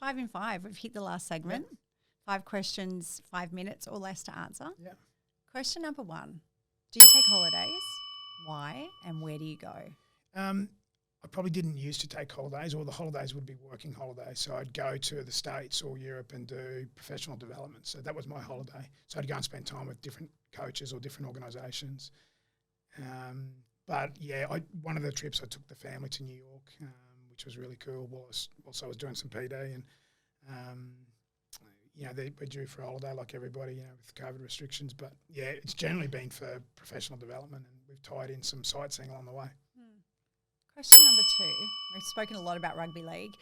5 in 5. We've hit the last segment. Yep. 5 questions, 5 minutes or less to answer. Yeah. Question number 1. Do you take holidays? Why? And where do you go? I probably didn't used to take holidays, or the holidays would be working holidays. So I'd go to the States or Europe and do professional development. So that was my holiday. So I'd go and spend time with different coaches or different organisations. But yeah, one of the trips I took the family to New York, which was really cool. Also I was doing some PD and, we're due for a holiday like everybody, with COVID restrictions. But yeah, it's generally been for professional development, and we've tied in some sightseeing along the way. Question number 2. We've spoken a lot about rugby league,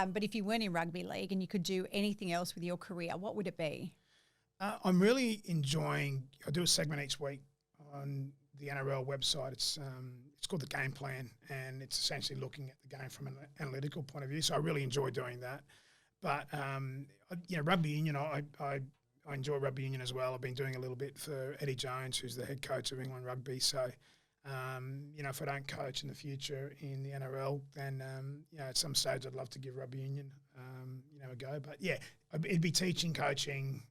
but if you weren't in rugby league and you could do anything else with your career, what would it be? I'm really enjoying. I do a segment each week on the NRL website. It's called The Game Plan, and it's essentially looking at the game from an analytical point of view. So I really enjoy doing that. But rugby union, I enjoy rugby union as well. I've been doing a little bit for Eddie Jones, who's the head coach of England Rugby. So if I don't coach in the future in the NRL, then at some stage I'd love to give rugby union a go. But yeah, it'd be teaching, coaching,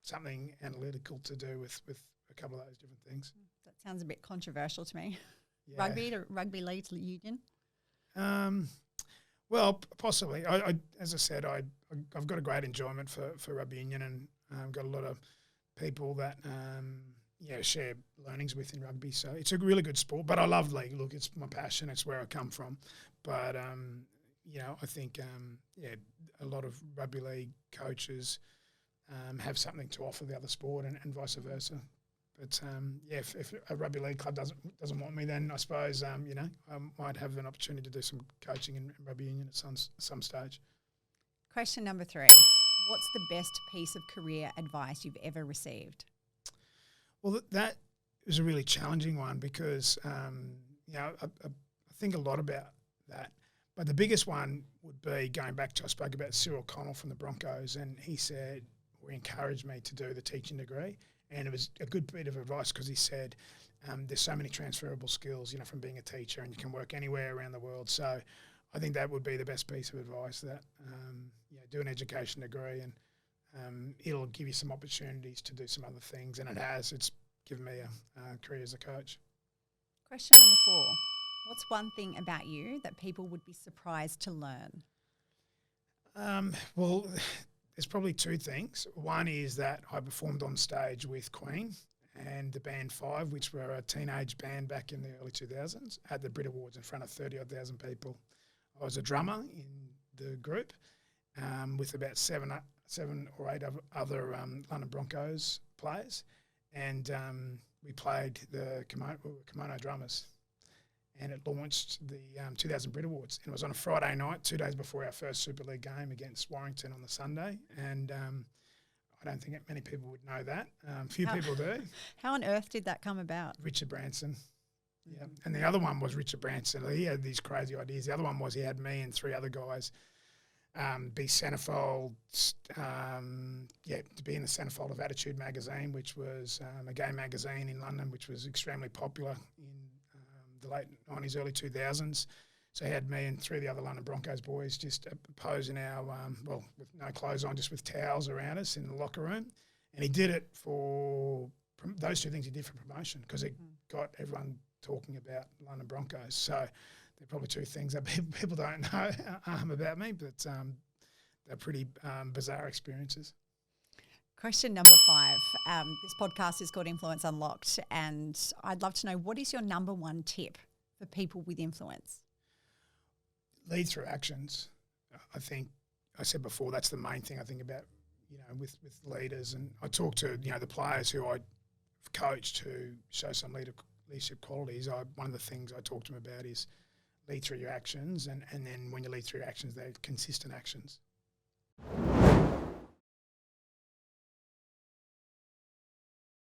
something analytical to do with a couple of those different things. That sounds a bit controversial to me. Yeah. Rugby to rugby league to union? Well, possibly. As I said, I've got a great enjoyment for rugby union, and I've got a lot of people that share learnings with in rugby. So it's a really good sport. But I love league. Look, it's my passion. It's where I come from. But I think a lot of rugby league coaches have something to offer the other sport, and vice versa. But if a rugby league club doesn't want me, then I suppose I might have an opportunity to do some coaching in rugby union at some stage. Question number 3. What's the best piece of career advice you've ever received? Well, that was a really challenging one because I think a lot about that. But the biggest one would be going back to, I spoke about Cyril Connell from the Broncos, and he said, or encouraged me to do the teaching degree. And it was a good bit of advice because he said there's so many transferable skills, from being a teacher, and you can work anywhere around the world. So I think that would be the best piece of advice, that do an education degree, and it'll give you some opportunities to do some other things. And it has. It's given me a career as a coach. Question number 4. What's one thing about you that people would be surprised to learn? Well, there's probably 2 things. One is that I performed on stage with Queen and the band 5, which were a teenage band back in the early 2000s, at the Brit Awards in front of 30,000 people. I was a drummer in the group with about 7 or 8 other London Broncos players, and we played the kimono drummers. And it launched the 2000 Brit Awards. And it was on a Friday night, 2 days before our first Super League game against Warrington on the Sunday. And I don't think many people would know that. Few people do. How on earth did that come about? Richard Branson. Yeah. And the other one was Richard Branson. He had these crazy ideas. The other one was he had me and 3 other guys be centrefold, to be in the centrefold of Attitude magazine, which was a gay magazine in London, which was extremely popular in the late 90s, early 2000s. So he had me and 3 of the other London Broncos boys just pose in our, with no clothes on, just with towels around us in the locker room. And he did it for those 2 things he did for promotion, because it got everyone talking about London Broncos. So they're probably 2 things that people don't know about me, but they're pretty bizarre experiences. Question number 5. This podcast is called Influence Unlocked, and I'd love to know, what is your number 1 tip for people with influence? Lead through actions. I think I said before, that's the main thing I think about, with leaders. And I talk to, the players who I've coached who show some leadership qualities. One of the things I talk to them about is lead through your actions, and then when you lead through your actions, they're consistent actions.